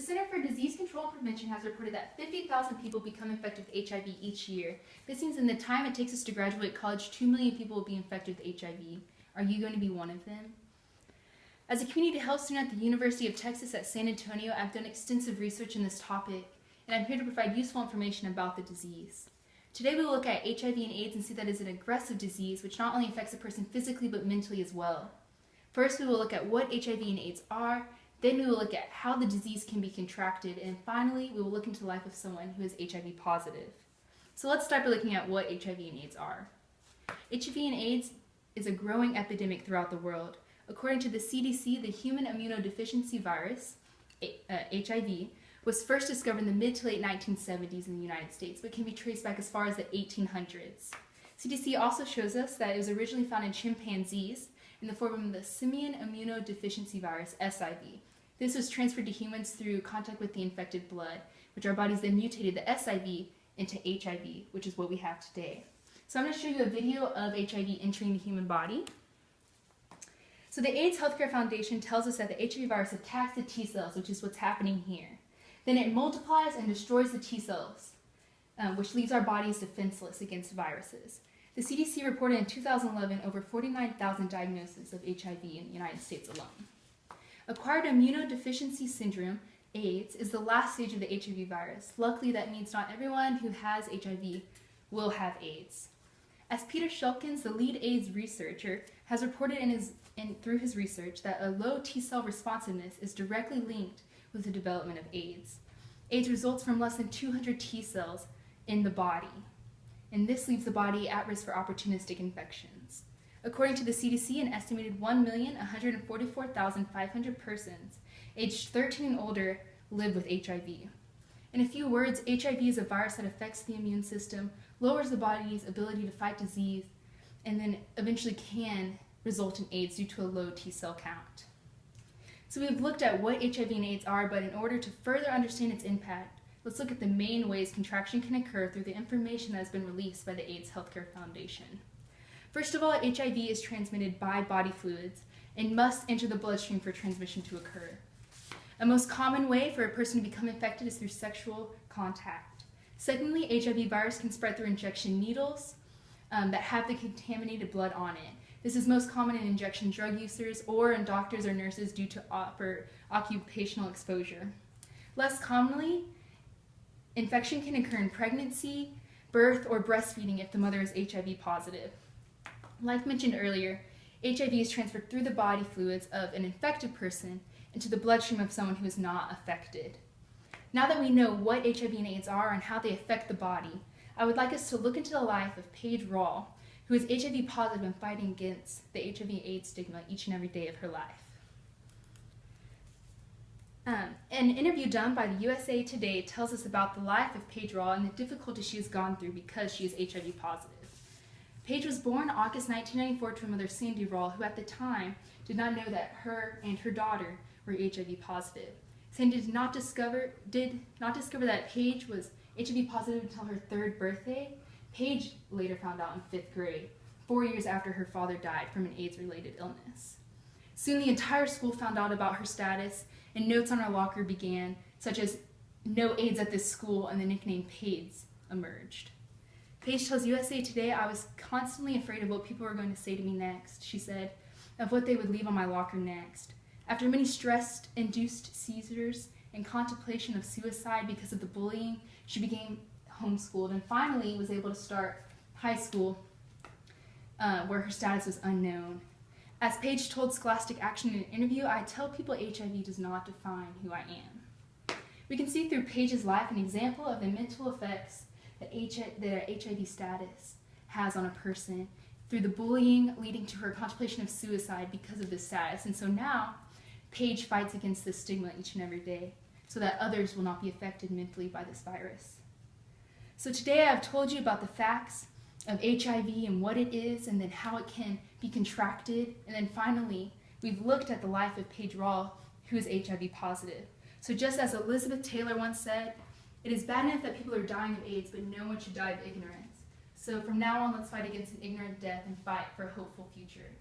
Center for Disease Control and Prevention has reported that 50,000 people become infected with HIV each year. This means in the time it takes us to graduate college, 2 million people will be infected with HIV. Are you going to be one of them? As a community health student at the University of Texas at San Antonio, I've done extensive research in this topic, and I'm here to provide useful information about the disease. Today we will look at HIV and AIDS and see that it is an aggressive disease which not only affects a person physically but mentally as well. First, we will look at what HIV and AIDS are, then we will look at how the disease can be contracted, and finally we will look into the life of someone who is HIV positive. So let's start by looking at what HIV and AIDS are. HIV and AIDS is a growing epidemic throughout the world. According to the CDC, the human immunodeficiency virus, HIV, was first discovered in the mid to late 1970s in the United States, but can be traced back as far as the 1800s. CDC also shows us that it was originally found in chimpanzees in the form of the simian immunodeficiency virus, SIV. This was transferred to humans through contact with the infected blood, which our bodies then mutated the SIV into HIV, which is what we have today. So I'm going to show you a video of HIV entering the human body. So the AIDS Healthcare Foundation tells us that the HIV virus attacks the T cells, which is what's happening here. Then it multiplies and destroys the T cells, which leaves our bodies defenseless against viruses. The CDC reported in 2011 over 49,000 diagnoses of HIV in the United States alone. Acquired immunodeficiency syndrome, AIDS, is the last stage of the HIV virus. Luckily, that means not everyone who has HIV will have AIDS. As Peter Shulkins, the lead AIDS researcher, has reported through his research that a low T-cell responsiveness is directly linked with the development of AIDS. AIDS results from less than 200 T-cells in the body, and this leaves the body at risk for opportunistic infections. According to the CDC, an estimated 1,144,500 persons aged 13 and older live with HIV. In a few words, HIV is a virus that affects the immune system, lowers the body's ability to fight disease, and then eventually can result in AIDS due to a low T-cell count. So we've looked at what HIV and AIDS are, but in order to further understand its impact, let's look at the main ways contraction can occur through the information that has been released by the AIDS Healthcare Foundation. First of all, HIV is transmitted by body fluids and must enter the bloodstream for transmission to occur. A most common way for a person to become infected is through sexual contact. Secondly, HIV virus can spread through injection needles that have the contaminated blood on it. This is most common in injection drug users or in doctors or nurses due to occupational exposure. Less commonly, infection can occur in pregnancy, birth, or breastfeeding if the mother is HIV positive. Like mentioned earlier, HIV is transferred through the body fluids of an infected person into the bloodstream of someone who is not affected. Now that we know what HIV and AIDS are and how they affect the body, I would like us to look into the life of Paige Rawl, who is HIV positive and fighting against the HIV/AIDS stigma each and every day of her life. An interview done by the USA Today tells us about the life of Paige Rawl and the difficulty she has gone through because she is HIV positive. Paige was born August 1994 to her mother Sandy Rawl, who at the time did not know that her and her daughter were HIV positive. Sandy did not discover that Paige was HIV positive until her 3rd birthday. Paige later found out in 5th grade, 4 years after her father died from an AIDS-related illness. Soon the entire school found out about her status, and notes on her locker began, such as "No AIDS at this school," and the nickname Paige emerged. Paige tells USA Today, "I was constantly afraid of what people were going to say to me next," she said, "of what they would leave on my locker next. After many stress-induced seizures and contemplation of suicide because of the bullying, she became homeschooled and finally was able to start high school where her status was unknown. As Paige told Scholastic Action in an interview, I tell people HIV does not define who I am." We can see through Paige's life an example of the mental effects that HIV status has on a person through the bullying leading to her contemplation of suicide because of this status. And so now Paige fights against this stigma each and every day so that others will not be affected mentally by this virus. So today I've told you about the facts of HIV and what it is, and then how it can be contracted, and then finally we've looked at the life of Paige Rawl, who is HIV positive. So just as Elizabeth Taylor once said, "It is bad enough that people are dying of AIDS, but no one should die of ignorance. So from now on, let's fight against an ignorant death and fight for a hopeful future."